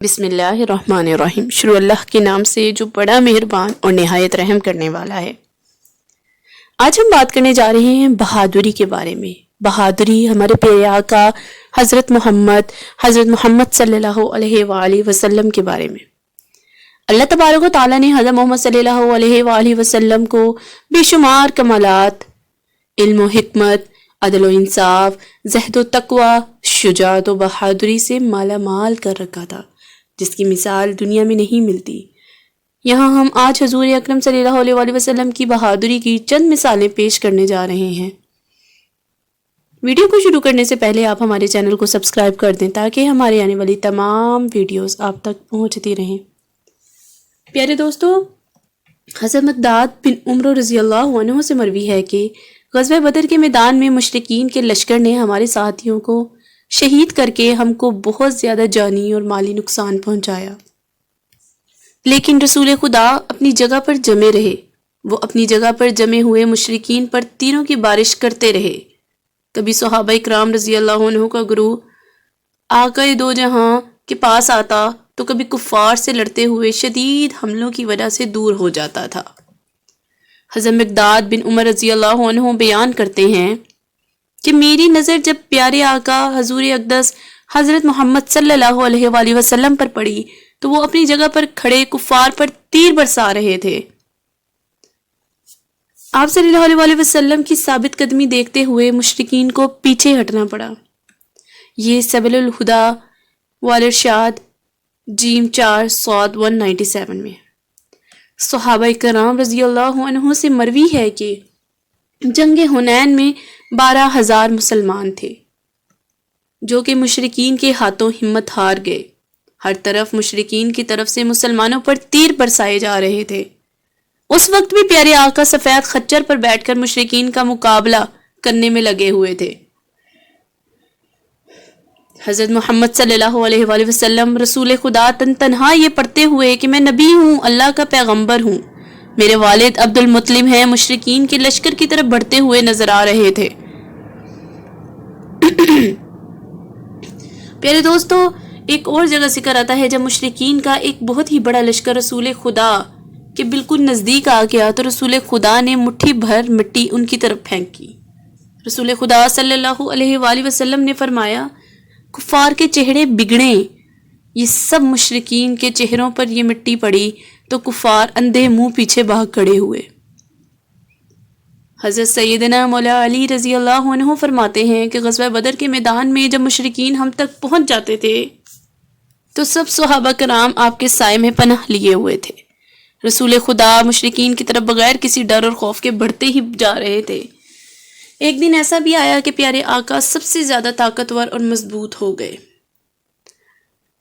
بسم اللہ الرحمن الرحیم، شروع اللہ کے نام سے جو بڑا مہربان اور نہایت رحم کرنے والا ہے۔ آج ہم بات کرنے جا رہے ہیں بہادری کے بارے میں۔ بہادری ہمارے پیارے آقا حضرت محمد صلی اللہ علیہ وآلہ وسلم کے بارے میں۔ اللہ تبارک و تعالیٰ نے حضرت محمد صلی اللہ علیہ وآلہ وسلم کو بے شمار کمالات، علم و حکمت، عدل و انصاف، زہد و تقوی، شجاعت و بہادری سے مالا مال کر رکھا تھا، جس کی مثال دنیا میں نہیں ملتی۔ یہاں ہم آج حضور اکرم صلی اللہ علیہ وآلہ وسلم کی بہادری کی چند مثالیں پیش کرنے جا رہے ہیں۔ ویڈیو کو شروع کرنے سے پہلے آپ ہمارے چینل کو سبسکرائب کر دیں تاکہ ہمارے آنے والی تمام ویڈیوز آپ تک پہنچتی رہیں۔ پیارے دوستو، حضرت مقداد بن عمر رضی اللہ عنہ سے مروی ہے کہ غزوہ بدر کے میدان میں مشرکین کے لشکر نے ہمارے ساتھیوں کو شہید کر کے ہم کو بہت زیادہ جانی اور مالی نقصان پہنچایا، لیکن رسول خدا اپنی جگہ پر جمے رہے۔ وہ اپنی جگہ پر جمے ہوئے مشرکین پر تیروں کی بارش کرتے رہے۔ کبھی صحابہ اکرام رضی اللہ عنہ کا گروہ آقا دو جہاں کے پاس آتا تو کبھی کفار سے لڑتے ہوئے شدید حملوں کی وجہ سے دور ہو جاتا تھا۔ حضرت مقداد بن عمر رضی اللہ عنہ بیان کرتے ہیں کہ میری نظر جب پیارے آقا حضور اقدس حضرت محمد صلی اللہ علیہ وآلہ وسلم پر پڑی تو وہ اپنی جگہ پر کھڑے کفار پر تیر برسا رہے تھے۔ آپ صلی اللہ علیہ وآلہ وسلم کی ثابت قدمی دیکھتے ہوئے مشرکین کو پیچھے ہٹنا پڑا۔ یہ سبیل الہدا والارشاد جیم 4 صاد 197 میں۔ صحابہ کرام رضی اللہ عنہ سے مروی ہے کہ جنگ حنین میں 12,000 مسلمان تھے جو کہ مشرکین کے ہاتھوں ہمت ہار گئے۔ ہر طرف مشرکین کی طرف سے مسلمانوں پر تیر برسائے جا رہے تھے۔ اس وقت بھی پیارے آقا سفید خچر پر بیٹھ کر مشرکین کا مقابلہ کرنے میں لگے ہوئے تھے۔ حضرت محمد صلی اللہ علیہ وآلہ وسلم رسول خدا تنہا یہ پڑھتے ہوئے کہ میں نبی ہوں، اللہ کا پیغمبر ہوں، میرے والد عبد المطلب ہیں، مشرکین کے لشکر کی طرف بڑھتے ہوئے نظر آ رہے تھے۔ پیارے دوستو، ایک اور جگہ ذکر آتا ہے جب مشرکین کا ایک بہت ہی بڑا لشکر رسول خدا کے بالکل نزدیک آ گیا تو رسول خدا نے مٹھی بھر مٹی ان کی طرف پھینکی۔ رسول خدا صلی اللہ علیہ وآلہ وسلم نے فرمایا، کفار کے چہرے بگڑیں۔ یہ سب مشرکین کے چہروں پر یہ مٹی پڑی تو کفار اندھے منہ پیچھے بھاگ کھڑے ہوئے۔ حضرت سیدنا مولا علی رضی اللہ عنہ فرماتے ہیں کہ غزوہ بدر کے میدان میں جب مشرکین ہم تک پہنچ جاتے تھے تو سب صحابہ کرام آپ کے سائے میں پناہ لیے ہوئے تھے۔ رسول خدا مشرکین کی طرف بغیر کسی ڈر اور خوف کے بڑھتے ہی جا رہے تھے۔ ایک دن ایسا بھی آیا کہ پیارے آقا سب سے زیادہ طاقتور اور مضبوط ہو گئے۔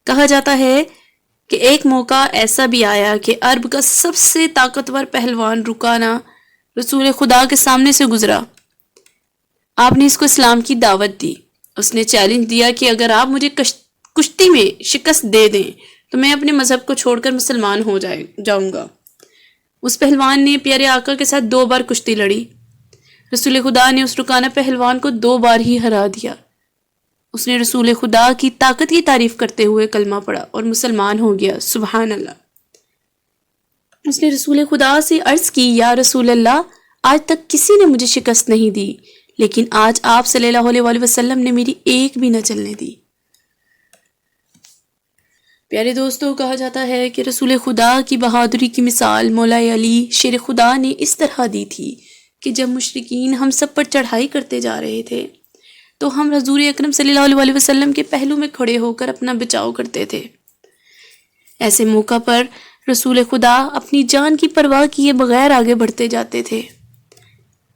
کہا جاتا ہے کہ ایک موقع ایسا بھی آیا کہ عرب کا سب سے طاقتور پہلوان رکانہ رسول خدا کے سامنے سے گزرا۔ آپ نے اس کو اسلام کی دعوت دی۔ اس نے چیلنج دیا کہ اگر آپ مجھے کشتی میں شکست دے دیں تو میں اپنے مذہب کو چھوڑ کر مسلمان ہو جاؤں گا۔ اس پہلوان نے پیارے آقا کے ساتھ 2 بار کشتی لڑی۔ رسول خدا نے اس رکانہ پہلوان کو 2 بار ہی ہرا دیا۔ اس نے رسول خدا کی طاقت کی تعریف کرتے ہوئے کلمہ پڑھا اور مسلمان ہو گیا۔ سبحان اللہ۔ اس نے رسول خدا سے عرض کی، یا رسول اللہ، آج تک کسی نے مجھے شکست نہیں دی، لیکن آج آپ صلی اللہ علیہ وآلہ وسلم نے میری ایک بھی نہ چلنے دی۔ پیارے دوستو، کہا جاتا ہے کہ رسول خدا کی بہادری کی مثال مولا علی شیر خدا نے اس طرح دی تھی کہ جب مشرکین ہم سب پر چڑھائی کرتے جا رہے تھے تو ہم حضور اکرم صلی اللہ علیہ وسلم کے پہلو میں کھڑے ہو کر اپنا بچاؤ کرتے تھے۔ ایسے موقع پر رسول خدا اپنی جان کی پرواہ کیے بغیر آگے بڑھتے جاتے تھے۔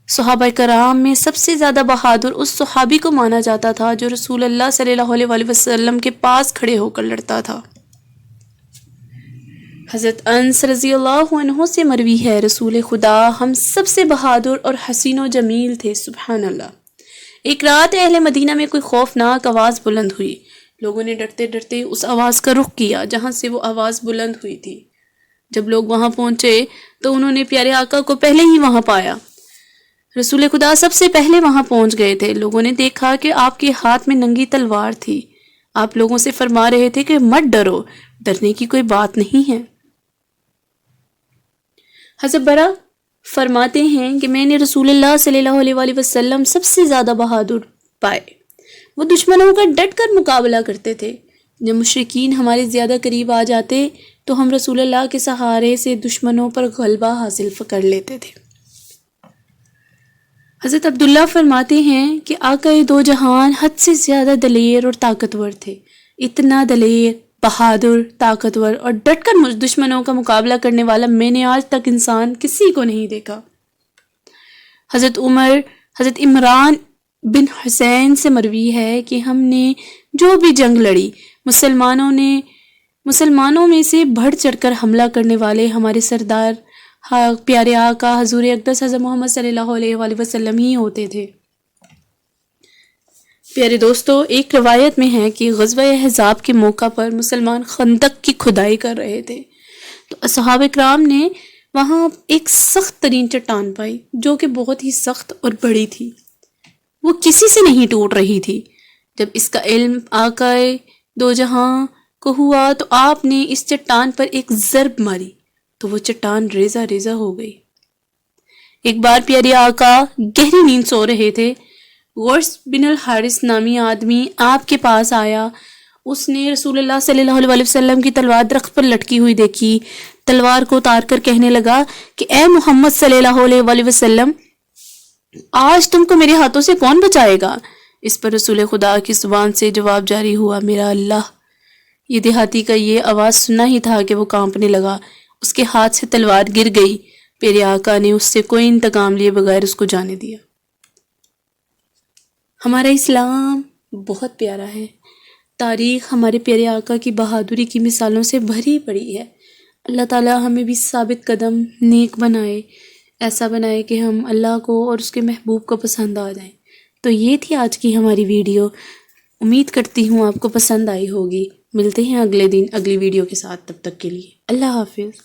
صحابہ کرام میں سب سے زیادہ بہادر اس صحابی کو مانا جاتا تھا جو رسول اللہ صلی اللہ علیہ وسلم کے پاس کھڑے ہو کر لڑتا تھا۔ حضرت انس رضی اللہ عنہ سے مروی ہے، رسول خدا ہم سب سے بہادر اور حسین و جمیل تھے۔ سبحان اللہ۔ ایک رات اہل مدینہ میں کوئی خوفناک آواز بلند ہوئی۔ لوگوں نے ڈرتے ڈرتے اس آواز کا رخ کیا جہاں سے وہ آواز بلند ہوئی تھی۔ جب لوگ وہاں پہنچے تو انہوں نے پیارے آقا کو پہلے ہی وہاں پایا۔ رسول خدا سب سے پہلے وہاں پہنچ گئے تھے۔ لوگوں نے دیکھا کہ آپ کے ہاتھ میں ننگی تلوار تھی۔ آپ لوگوں سے فرما رہے تھے کہ مت ڈرو، ڈرنے کی کوئی بات نہیں ہے۔ حضرت برا فرماتے ہیں کہ میں نے رسول اللہ صلی اللہ علیہ وآلہ وسلم سب سے زیادہ بہادر پائے۔ وہ دشمنوں کا ڈٹ کر مقابلہ کرتے تھے۔ جب مشرکین ہمارے زیادہ قریب آ جاتے تو ہم رسول اللہ کے سہارے سے دشمنوں پر غلبہ حاصل کر لیتے تھے۔ حضرت عبداللہ فرماتے ہیں کہ آقا دو جہان حد سے زیادہ دلیر اور طاقتور تھے، اتنا دلیر، بہادر، طاقتور اور ڈٹ کر دشمنوں کا مقابلہ کرنے والا میں نے آج تک انسان کسی کو نہیں دیکھا۔ حضرت عمران بن حسین سے مروی ہے کہ ہم نے جو بھی جنگ لڑی، مسلمانوں میں سے بڑھ چڑھ کر حملہ کرنے والے ہمارے سردار پیارے آقا حضور اقدس حضرت محمد صلی اللہ علیہ وآلہ وسلم ہی ہوتے تھے۔ پیارے دوستو، ایک روایت میں ہے کہ غزوہ احزاب کے موقع پر مسلمان خندق کی کھدائی کر رہے تھے تو اصحاب کرام نے وہاں ایک سخت ترین چٹان پائی جو کہ بہت ہی سخت اور بڑی تھی، وہ کسی سے نہیں ٹوٹ رہی تھی۔ جب اس کا علم آقا دو جہاں کو ہوا تو آپ نے اس چٹان پر ایک ضرب ماری تو وہ چٹان ریزہ ریزہ ہو گئی۔ ایک بار پیارے آقا گہری نیند سو رہے تھے، غرس بن الحارث نامی آدمی آپ کے پاس آیا۔ اس نے رسول اللہ صلی اللہ علیہ وسلم کی تلوار درخت پر لٹکی ہوئی دیکھی، تلوار کو اتار کر کہنے لگا کہ اے محمد صلی اللہ علیہ وسلم، آج تم کو میرے ہاتھوں سے کون بچائے گا؟ اس پر رسول خدا کی زبان سے جواب جاری ہوا، میرا اللہ۔ یہ دیہاتی کا یہ آواز سنا ہی تھا کہ وہ کانپنے لگا، اس کے ہاتھ سے تلوار گر گئی۔ پیارے آقا نے اس سے کوئی انتقام لیے بغیر اس کو جانے دیا۔ ہمارا اسلام بہت پیارا ہے، تاریخ ہمارے پیارے آقا کی بہادری کی مثالوں سے بھری پڑی ہے۔ اللہ تعالیٰ ہمیں بھی ثابت قدم نیک بنائے، ایسا بنائے کہ ہم اللہ کو اور اس کے محبوب کو پسند آ جائیں۔ تو یہ تھی آج کی ہماری ویڈیو، امید کرتی ہوں آپ کو پسند آئی ہوگی۔ ملتے ہیں اگلے دن اگلی ویڈیو کے ساتھ، تب تک کے لیے اللہ حافظ۔